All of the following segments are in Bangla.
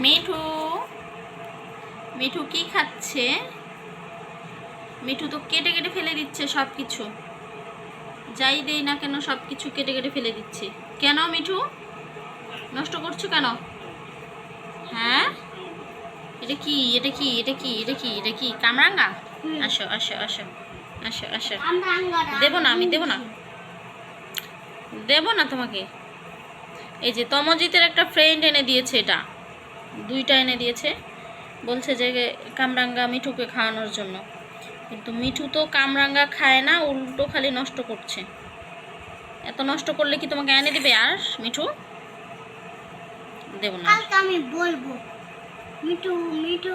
মিঠু মিঠু কি খাচ্ছে? মিঠু তো কেটে কেটে ফেলে দিচ্ছে সব কিছু, যাই দেই না কেন সব কিছু কেটে কেটে ফেলে দিচ্ছে। কেন মিঠু নষ্ট করছো কেন? হ্যাঁ, এটা কি এটা কি এটা কি এটা কি এটা কি কামরাঙ্গা? আসো আসো আসো আসো আসো। দেবো না, আমি দেবো না, দেবো না তোমাকে। এই যে তমজিতের একটা ফ্রেন্ড এনে দিয়েছে, এটা দুইটা এনে দিয়েছে, বলছে যে কামরাঙ্গা মিঠুকে খাওয়ানোর জন্য। কিন্তু মিঠু তো কামরাঙ্গা খায় না, উল্টো খালি নষ্ট করছে। এত নষ্ট করলে কি তোমাকে এনে দিবে আর মিঠু? দেব না। কালকে আমি বলবো মিঠু মিঠু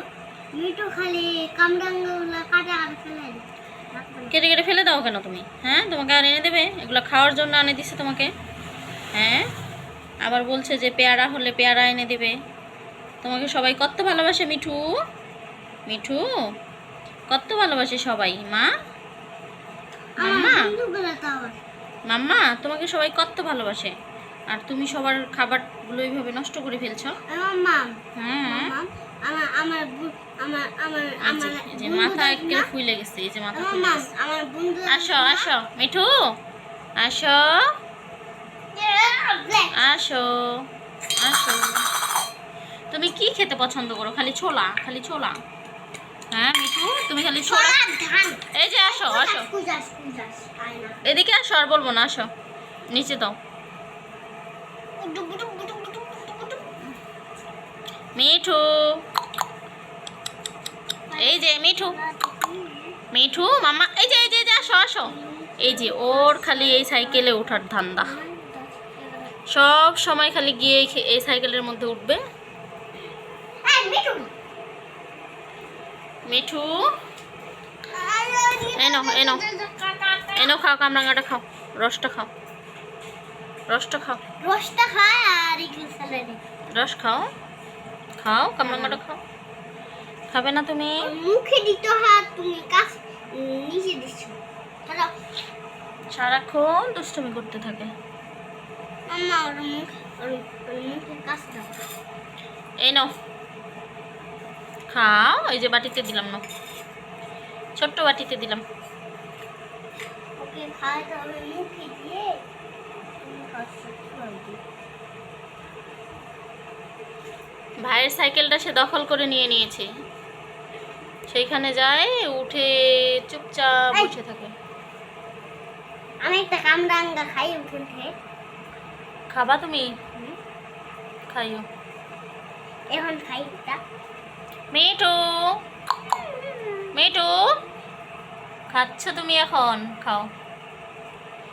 মিঠু খালি কামরাঙ্গাগুলো কাটে আর ফেলে দেয়। কেটে কেটে ফেলে দাও কেন তুমি? হ্যাঁ, তোমাকে আর এনে দেবে? এগুলো খাওয়ার জন্য এনে দিছে তোমাকে। হ্যাঁ, আবার বলছে যে পেয়ারা হলে পেয়ারা এনে দেবে। তোমাকে সবাই কত ভালোবাসে মিঠু, মিঠু কত ভালোবাসে সবাই। মা, মাম্মা, মাম্মা তোমাকে সবাই কত ভালোবাসে, আর তুমি সবার খাবারগুলো এইভাবে নষ্ট করে ফেলছো। হ্যাঁ, এই যে মাথা একটু ফুলে গেছে, এই যে মাথা ফুলে গেছে। আসো আসো মিঠু, আসো আসো আসো। তুমি কি খেতে পছন্দ করো? খালি ছোলা, খালি ছোলা? হ্যাঁ মিঠু, তুমি খালি ছোলা। এই যে আসো আসো, এদিকে আসো, আর বলবো না, আসো নিচে দাও। মিঠু, এই যে মিঠু, মিঠু মামা, এই যে এই যে আসো আসো। এই যে ওর খালি এই সাইকেলে ওঠার ধান্দা, সব সময় খালি গিয়ে এই সাইকেলের মধ্যে উঠবে। মিঠু এনো এনো এনো, খাও কামরাঙ্গাটা খাও, রসটা খাও, রসটা খাও, রসটা খায় আর এগুলো ফেলে দিই। রস খাও, খাও কামরাঙ্গাটা খাও। খাবে না তুমি? মুখে দিতে হয়, তুমি কাজ নিচে দিচ্ছ। সারাক্ষণ দুষ্টুমি করতে থাকে। মাম্মা ওর মুখে কাজ দাও। এই নাও খাও, এই যে বাটিতে দিলাম, না ছোট্ট বাটিতে দিলাম। ওকে খাওয়াতে হবে মুখে দিয়ে। ভাইয়ের সাইকেলটা সে দখল করে নিয়ে নিয়েছে, সেইখানে যায় উঠে চুপচাপ বসে থাকে। আমি একটা কামরাঙ্গা খাই উঠে। খাবা তুমি? খাইও। এখন খাই এটা। মিঠু, মিঠু খাচ্ছ তুমি এখন? খাও।